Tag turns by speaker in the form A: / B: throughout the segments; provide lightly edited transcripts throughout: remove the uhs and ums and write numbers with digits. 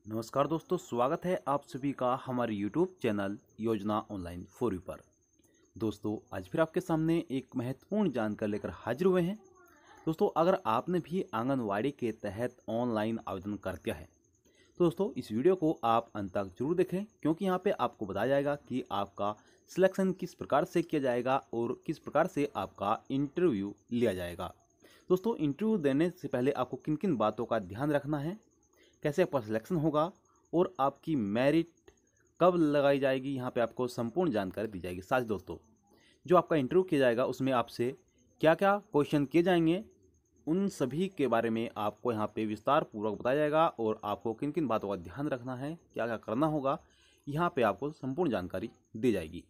A: नमस्कार दोस्तों, स्वागत है आप सभी का हमारे YouTube चैनल योजना ऑनलाइन फॉर यू पर। दोस्तों, आज फिर आपके सामने एक महत्वपूर्ण जानकारी लेकर हाजिर हुए हैं। दोस्तों, अगर आपने भी आंगनवाड़ी के तहत ऑनलाइन आवेदन कर दिया है तो दोस्तों इस वीडियो को आप अंत तक जरूर देखें, क्योंकि यहाँ पे आपको बताया जाएगा कि आपका सिलेक्शन किस प्रकार से किया जाएगा और किस प्रकार से आपका इंटरव्यू लिया जाएगा। दोस्तों, इंटरव्यू देने से पहले आपको किन किन बातों का ध्यान रखना है, कैसे आपका सिलेक्शन होगा और आपकी मेरिट कब लगाई जाएगी, यहाँ पे आपको संपूर्ण जानकारी दी जाएगी। साथ ही दोस्तों, जो आपका इंटरव्यू किया जाएगा उसमें आपसे क्या क्या क्वेश्चन किए जाएंगे, उन सभी के बारे में आपको यहाँ पे विस्तार पूर्वक बताया जाएगा और आपको किन किन बातों का ध्यान रखना है, क्या क्या करना होगा, यहाँ पे आपको संपूर्ण जानकारी दी जाएगी।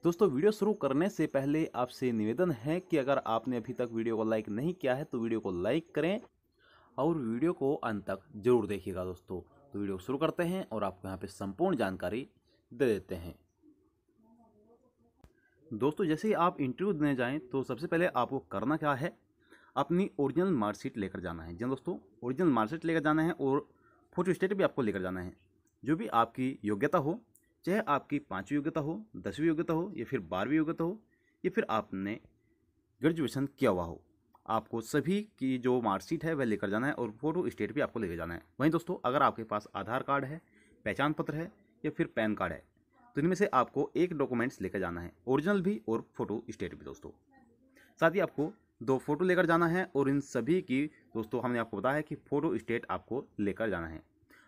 A: दोस्तों, वीडियो शुरू करने से पहले आपसे निवेदन है कि अगर आपने अभी तक वीडियो को लाइक नहीं किया है तो वीडियो को लाइक करें और वीडियो को अंत तक जरूर देखिएगा। दोस्तों, तो वीडियो शुरू करते हैं और आपको यहाँ पे संपूर्ण जानकारी दे देते हैं। दोस्तों, जैसे ही आप इंटरव्यू देने जाएं तो सबसे पहले आपको करना क्या है, अपनी ओरिजिनल मार्कशीट लेकर जाना है। जी दोस्तों, ओरिजिनल मार्कशीट लेकर जाना है और फोटो स्टेट भी आपको लेकर जाना है। जो भी आपकी योग्यता हो, चाहे आपकी 5वीं योग्यता हो, 10वीं योग्यता हो या फिर 12वीं योग्यता हो या फिर आपने ग्रेजुएशन किया हुआ हो, आपको सभी की जो मार्कशीट है वह लेकर जाना है और फोटो स्टेट भी आपको लेकर जाना है। वहीं दोस्तों, अगर आपके पास आधार कार्ड है, पहचान पत्र है या फिर पैन कार्ड है तो इनमें से आपको एक डॉक्यूमेंट्स लेकर जाना है, ओरिजिनल भी और फोटो स्टेट भी। दोस्तों, साथ ही आपको 2 फोटो लेकर जाना है और इन सभी की दोस्तों हमने आपको बताया है कि फोटो स्टेट आपको लेकर जाना है।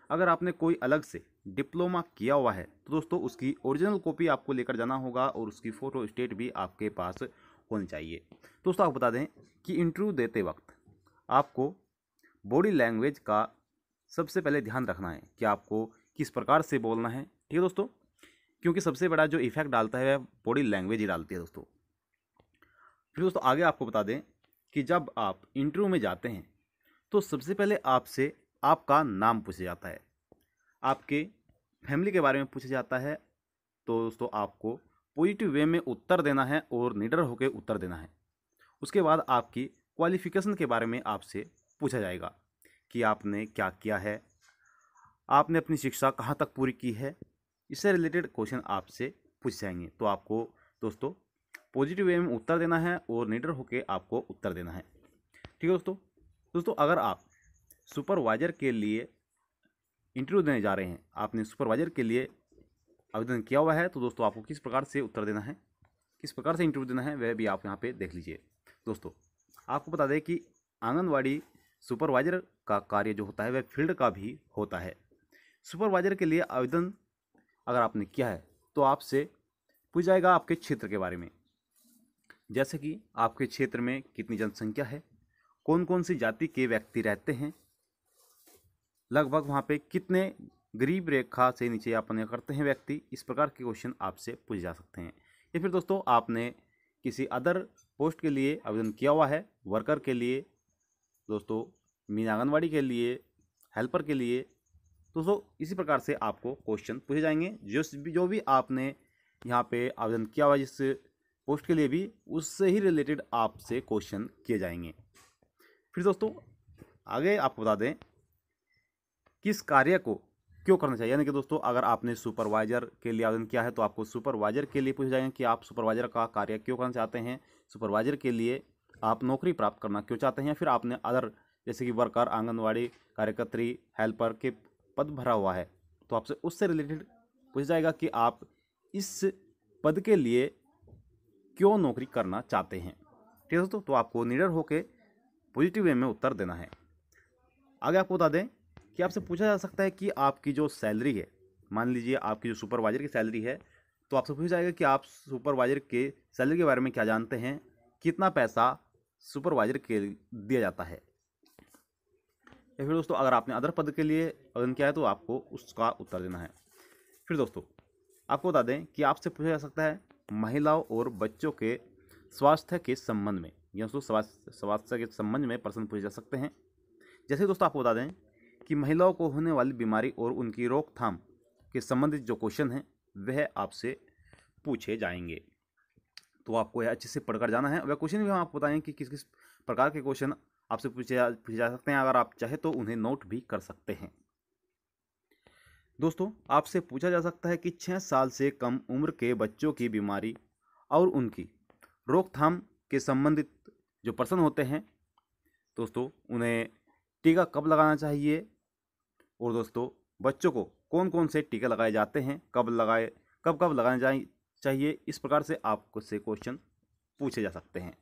A: अगर आपने कोई अलग से डिप्लोमा किया हुआ है तो दोस्तों उसकी ओरिजिनल कॉपी आपको लेकर जाना होगा और उसकी फ़ोटो स्टेट भी आपके पास होनी चाहिए। दोस्तों, आपको बता दें कि इंटरव्यू देते वक्त आपको बॉडी लैंग्वेज का सबसे पहले ध्यान रखना है कि आपको किस प्रकार से बोलना है। ठीक है दोस्तों, क्योंकि सबसे बड़ा जो इफेक्ट डालता है वह बॉडी लैंग्वेज ही डालती है। दोस्तों, फिर दोस्तों आगे आपको बता दें कि जब आप इंटरव्यू में जाते हैं तो सबसे पहले आपसे आपका नाम पूछा जाता है, आपके फैमिली के बारे में पूछा जाता है। तो दोस्तों आपको पॉजिटिव वे में उत्तर देना है और निडर होकर उत्तर देना है। उसके बाद आपकी क्वालिफिकेशन के बारे में आपसे पूछा जाएगा कि आपने क्या किया है, आपने अपनी शिक्षा कहाँ तक पूरी की है। इससे रिलेटेड क्वेश्चन आपसे पूछ जाएंगे। तो आपको दोस्तों पॉजिटिव वे में उत्तर देना है और निडर होकर आपको उत्तर देना है। ठीक है दोस्तों। दोस्तों, अगर आप सुपरवाइजर के लिए इंटरव्यू देने जा रहे हैं, आपने सुपरवाइजर के लिए आवेदन किया हुआ है, तो दोस्तों आपको किस प्रकार से उत्तर देना है, किस प्रकार से इंटरव्यू देना है, वह भी आप यहाँ पे देख लीजिए। दोस्तों, आपको बता दें कि आंगनवाड़ी सुपरवाइजर का कार्य जो होता है वह फील्ड का भी होता है। सुपरवाइजर के लिए आवेदन अगर आपने किया है तो आपसे पूछ जाएगा आपके क्षेत्र के बारे में, जैसे कि आपके क्षेत्र में कितनी जनसंख्या है, कौन कौन सी जाति के व्यक्ति रहते हैं, लगभग वहाँ पे कितने गरीब रेखा से नीचे यापन करते हैं व्यक्ति। इस प्रकार के क्वेश्चन आपसे पूछे जा सकते हैं। या फिर दोस्तों आपने किसी अदर पोस्ट के लिए आवेदन किया हुआ है, वर्कर के लिए, दोस्तों मीन आंगनवाड़ी के लिए, हेल्पर के लिए, दोस्तों इसी प्रकार से आपको क्वेश्चन पूछे जाएंगे। जो भी आपने यहाँ पे आवेदन किया हुआ जिस पोस्ट के लिए भी, उससे ही रिलेटेड आपसे क्वेश्चन किए जाएंगे। फिर दोस्तों आगे आपको बता दें किस कार्य को क्यों करना चाहिए, यानी कि दोस्तों अगर आपने सुपरवाइजर के लिए आवेदन किया है तो आपको सुपरवाइजर के लिए पूछा जाएगा कि आप सुपरवाइजर का कार्य क्यों करना चाहते हैं, सुपरवाइजर के लिए आप नौकरी प्राप्त करना क्यों चाहते हैं। या फिर आपने अदर जैसे कि वर्कर, आंगनवाड़ी कार्यकर्त्री, हेल्पर के पद भरा हुआ है तो आपसे उससे रिलेटेड पूछा जाएगा कि आप इस पद के लिए क्यों नौकरी करना चाहते हैं। ठीक है दोस्तों, तो आपको निडर होकर पॉजिटिव वे में उत्तर देना है। आगे आपको बता दें कि आपसे पूछा जा सकता है कि आपकी जो सैलरी है, मान लीजिए आपकी जो सुपरवाइजर की सैलरी है, तो आपसे पूछा जाएगा कि आप सुपरवाइजर के सैलरी के बारे में क्या जानते हैं, कितना पैसा सुपरवाइजर के दिया जाता है। या फिर दोस्तों अगर आपने अदर पद के लिए आवेदन किया है तो आपको उसका उत्तर देना है। फिर दोस्तों आपको बता दें कि आपसे पूछा जा सकता है महिलाओं और बच्चों के स्वास्थ्य के संबंध में, या दोस्तों स्वास्थ्य के संबंध में प्रश्न पूछे जा सकते हैं। जैसे दोस्तों आपको बता दें कि महिलाओं को होने वाली बीमारी और उनकी रोकथाम के संबंधित जो क्वेश्चन हैं वह आपसे पूछे जाएंगे। तो आपको यह अच्छे से पढ़कर जाना है। वह क्वेश्चन भी हम आपको बताएं कि किस किस प्रकार के क्वेश्चन आपसे पूछे जा सकते हैं। अगर आप चाहे तो उन्हें नोट भी कर सकते हैं। दोस्तों आपसे पूछा जा सकता है कि 6 साल से कम उम्र के बच्चों की बीमारी और उनकी रोकथाम के संबंधित जो पर्सन होते हैं दोस्तों, उन्हें टीका कब लगाना चाहिए, और दोस्तों बच्चों को कौन कौन से टीके लगाए जाते हैं, कब कब लगाने चाहिए, इस प्रकार से आपको से क्वेश्चन पूछे जा सकते हैं।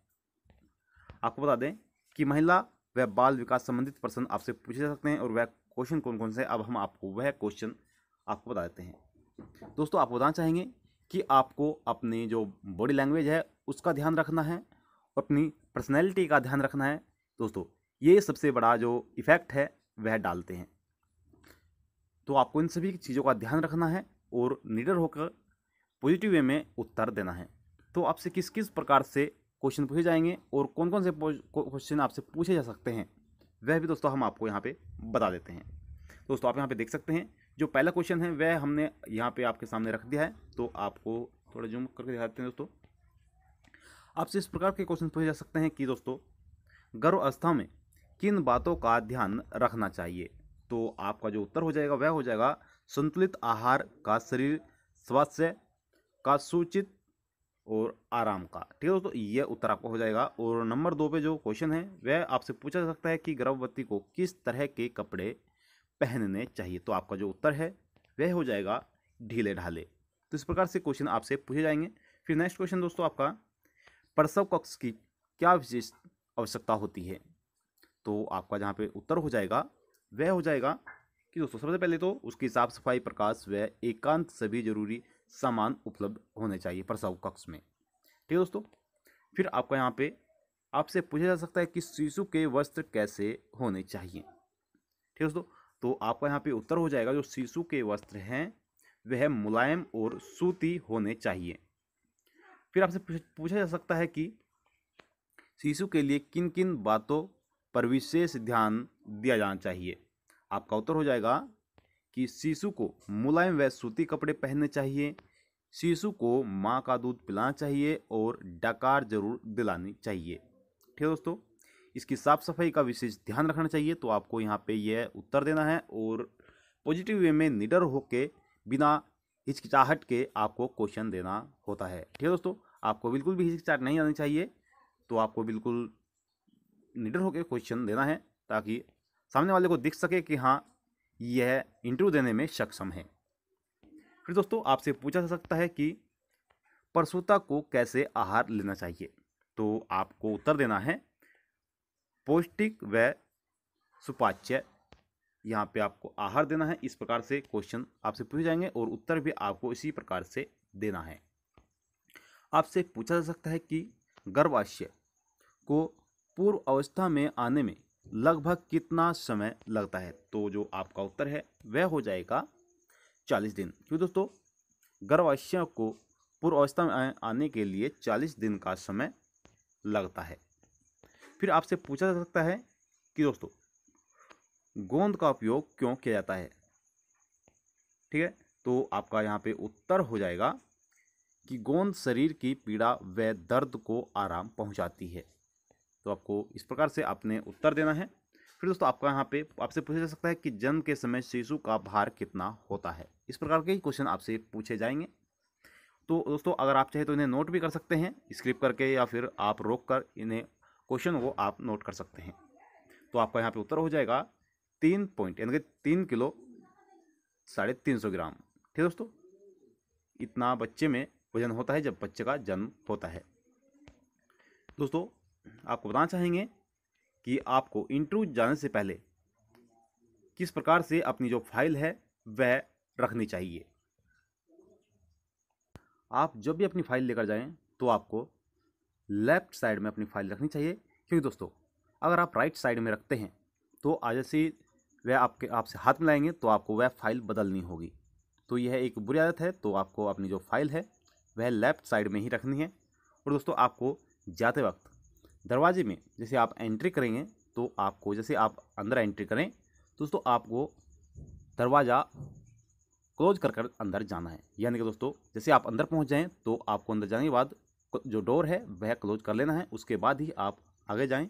A: आपको बता दें कि महिला व बाल विकास संबंधित प्रश्न आपसे पूछे जा सकते हैं, और वह क्वेश्चन कौन कौन से, अब हम आपको वह क्वेश्चन आपको बता देते हैं। दोस्तों आपको बताना चाहेंगे कि आपको अपनी जो बॉडी लैंग्वेज है उसका ध्यान रखना है, अपनी पर्सनैलिटी का ध्यान रखना है। दोस्तों ये सबसे बड़ा जो इफ़ेक्ट है वह डालते हैं, तो आपको इन सभी चीज़ों का ध्यान रखना है और निडर होकर पॉजिटिव वे में उत्तर देना है। तो आपसे किस किस प्रकार से क्वेश्चन पूछे जाएंगे और कौन कौन से क्वेश्चन आपसे पूछे जा सकते हैं, वह भी दोस्तों हम आपको यहाँ पे बता देते हैं। दोस्तों आप यहाँ पे देख सकते हैं जो पहला क्वेश्चन है वह हमने यहाँ पे आपके सामने रख दिया है, तो आपको थोड़ा जूम करके दिखाते हैं। दोस्तों आपसे इस प्रकार के क्वेश्चन पूछे जा सकते हैं कि दोस्तों गर्भावस्था में किन बातों का ध्यान रखना चाहिए। तो आपका जो उत्तर हो जाएगा वह हो जाएगा संतुलित आहार का, शरीर स्वास्थ्य का, सूचित और आराम का। ठीक है दोस्तों, ये उत्तर आपका हो जाएगा। और नंबर 2 पे जो क्वेश्चन है वह आपसे पूछा जा सकता है कि गर्भवती को किस तरह के कपड़े पहनने चाहिए। तो आपका जो उत्तर है वह हो जाएगा ढीले ढाले। तो इस प्रकार से क्वेश्चन आपसे पूछे जाएंगे। फिर नेक्स्ट क्वेश्चन दोस्तों आपका, प्रसव कक्ष की क्या विशेष आवश्यकता होती है। तो आपका जहाँ पे उत्तर हो जाएगा वह हो जाएगा कि दोस्तों सबसे पहले तो उसकी साफ सफाई, प्रकाश व एकांत सभी जरूरी सामान उपलब्ध होने चाहिए प्रसव कक्ष में। ठीक है दोस्तों, फिर आपका यहाँ पे आपसे पूछा जा सकता है कि शिशु के वस्त्र कैसे होने चाहिए। ठीक है दोस्तों, तो आपका यहाँ पे उत्तर हो जाएगा जो शिशु के वस्त्र हैं वह मुलायम और सूती होने चाहिए। फिर आपसे पूछा जा सकता है कि शिशु के लिए किन किन बातों पर विशेष ध्यान दिया जाना चाहिए। आपका उत्तर हो जाएगा कि शिशु को मुलायम व सूती कपड़े पहनने चाहिए, शिशु को माँ का दूध पिलाना चाहिए और डकार जरूर दिलानी चाहिए। ठीक है दोस्तों, इसकी साफ सफाई का विशेष ध्यान रखना चाहिए। तो आपको यहाँ पे यह उत्तर देना है और पॉजिटिव वे में निडर होके बिना हिचकिचाहट के आपको क्वेश्चन देना होता है। ठीक है दोस्तों, आपको बिल्कुल भी हिचकिचाहट नहीं आनी चाहिए, तो आपको बिल्कुल निडर होकर क्वेश्चन देना है ताकि सामने वाले को दिख सके कि हाँ यह इंटरव्यू देने में सक्षम है। फिर दोस्तों आपसे पूछा जा सकता है कि प्रसूता को कैसे आहार लेना चाहिए। तो आपको उत्तर देना है पौष्टिक व सुपाच्य, यहाँ पे आपको आहार देना है। इस प्रकार से क्वेश्चन आपसे पूछे जाएंगे और उत्तर भी आपको इसी प्रकार से देना है। आपसे पूछा जा सकता है कि गर्भाशय को पूर्व अवस्था में आने में लगभग कितना समय लगता है। तो जो आपका उत्तर है वह हो जाएगा 40 दिन। क्यों दोस्तों, गर्भाशय को पूर्व अवस्था में आने के लिए 40 दिन का समय लगता है। फिर आपसे पूछा जा सकता है कि दोस्तों गोंद का उपयोग क्यों किया जाता है। ठीक है, तो आपका यहाँ पे उत्तर हो जाएगा कि गोंद शरीर की पीड़ा व दर्द को आराम पहुंचाती है। तो आपको इस प्रकार से आपने उत्तर देना है। फिर दोस्तों आपका यहाँ पे आपसे पूछा जा सकता है कि जन्म के समय शिशु का भार कितना होता है। इस प्रकार के ही क्वेश्चन आपसे पूछे जाएंगे। तो दोस्तों अगर आप चाहे तो इन्हें नोट भी कर सकते हैं स्क्रिप्ट करके, या फिर आप रोक कर इन्हें क्वेश्चन को आप नोट कर सकते हैं। तो आपका यहाँ पे उत्तर हो जाएगा 3 पॉइंट यानी कि 3 किलो 350 ग्राम। ठीक है दोस्तों, इतना बच्चे में वजन होता है जब बच्चे का जन्म होता है। दोस्तों आपको बताना चाहेंगे कि आपको इंटरव्यू जाने से पहले किस प्रकार से अपनी जो फाइल है वह रखनी चाहिए। आप जब भी अपनी फाइल लेकर जाएं तो आपको लेफ्ट साइड में अपनी फाइल रखनी चाहिए, क्योंकि दोस्तों अगर आप राइट साइड में रखते हैं तो आज से वह आपसे हाथ मिलाएंगे तो आपको वह फाइल बदलनी होगी। तो यह एक बुरी आदत है। तो आपको अपनी जो फाइल है वह लेफ्ट साइड में ही रखनी है। और दोस्तों आपको जाते वक्त दरवाजे में जैसे आप एंट्री करेंगे तो आपको जैसे आप अंदर एंट्री करें दोस्तों आपको दरवाज़ा क्लोज कर अंदर जाना है। यानी कि दोस्तों जैसे आप अंदर पहुंच जाएं तो आपको अंदर जाने के बाद जो डोर है वह क्लोज कर लेना है, उसके बाद ही आप आगे जाएं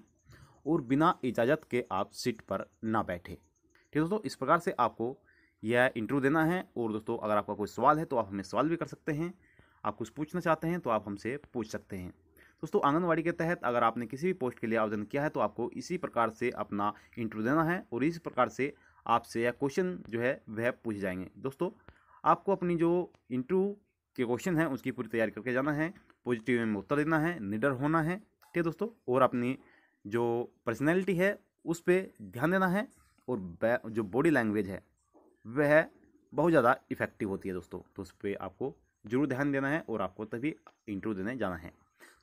A: और बिना इजाज़त के आप सीट पर ना बैठे। ठीक है दोस्तों, इस प्रकार से आपको यह इंटरव्यू देना है। और दोस्तों अगर आपका कोई सवाल है तो आप हमें सवाल भी कर सकते हैं, आप कुछ पूछना चाहते हैं तो आप हमसे पूछ सकते हैं। दोस्तों आंगनवाड़ी के तहत अगर आपने किसी भी पोस्ट के लिए आवेदन किया है तो आपको इसी प्रकार से अपना इंटरव्यू देना है और इसी प्रकार से आपसे यह क्वेश्चन जो है वह पूछे जाएंगे। दोस्तों आपको अपनी जो इंटरव्यू के क्वेश्चन हैं उसकी पूरी तैयारी करके जाना है, पॉजिटिव वे में उत्तर देना है, निडर होना है, ठीक है दोस्तों। और अपनी जो पर्सनैलिटी है उस पर ध्यान देना है और जो बॉडी लैंग्वेज है वह बहुत ज़्यादा इफेक्टिव होती है दोस्तों, तो उस पर आपको जरूर ध्यान देना है और आपको तभी इंटरव्यू देने जाना है।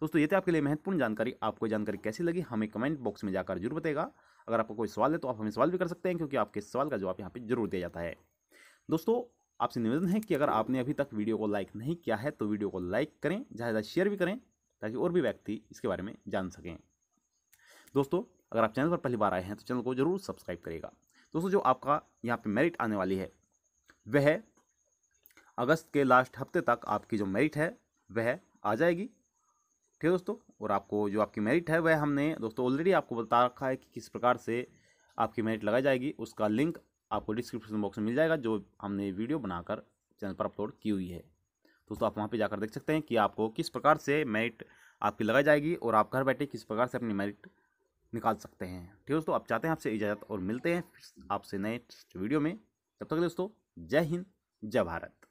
A: दोस्तों ये थी आपके लिए महत्वपूर्ण जानकारी। आपको जानकारी कैसी लगी हमें कमेंट बॉक्स में जाकर जरूर बताएगा। अगर आपको कोई सवाल है तो आप हमें सवाल भी कर सकते हैं, क्योंकि आपके सवाल का जवाब यहाँ पे जरूर दिया जाता है। दोस्तों आपसे निवेदन है कि अगर आपने अभी तक वीडियो को लाइक नहीं किया है तो वीडियो को लाइक करें, ज़्यादा शेयर भी करें ताकि और भी व्यक्ति इसके बारे में जान सकें। दोस्तों अगर आप चैनल पर पहली बार आए हैं तो चैनल को जरूर सब्सक्राइब करिएगा। दोस्तों जो आपका यहाँ पे मेरिट आने वाली है वह अगस्त के लास्ट हफ्ते तक आपकी जो मेरिट है वह आ जाएगी, ठीक है दोस्तों। और आपको जो आपकी मेरिट है वह हमने दोस्तों ऑलरेडी आपको बता रखा है कि किस प्रकार से आपकी मेरिट लगाई जाएगी। उसका लिंक आपको डिस्क्रिप्शन बॉक्स में मिल जाएगा, जो हमने वीडियो बनाकर चैनल पर अपलोड की हुई है। दोस्तों आप वहाँ पे जाकर देख सकते हैं कि आपको किस प्रकार से मेरिट आपकी लगाई जाएगी और आप घर बैठे किस प्रकार से अपनी मेरिट निकाल सकते हैं, ठीक है दोस्तों। आप चाहते हैं आपसे इजाज़त और मिलते हैं आपसे नेक्स्ट वीडियो में। तब तक दोस्तों जय हिंद जय भारत।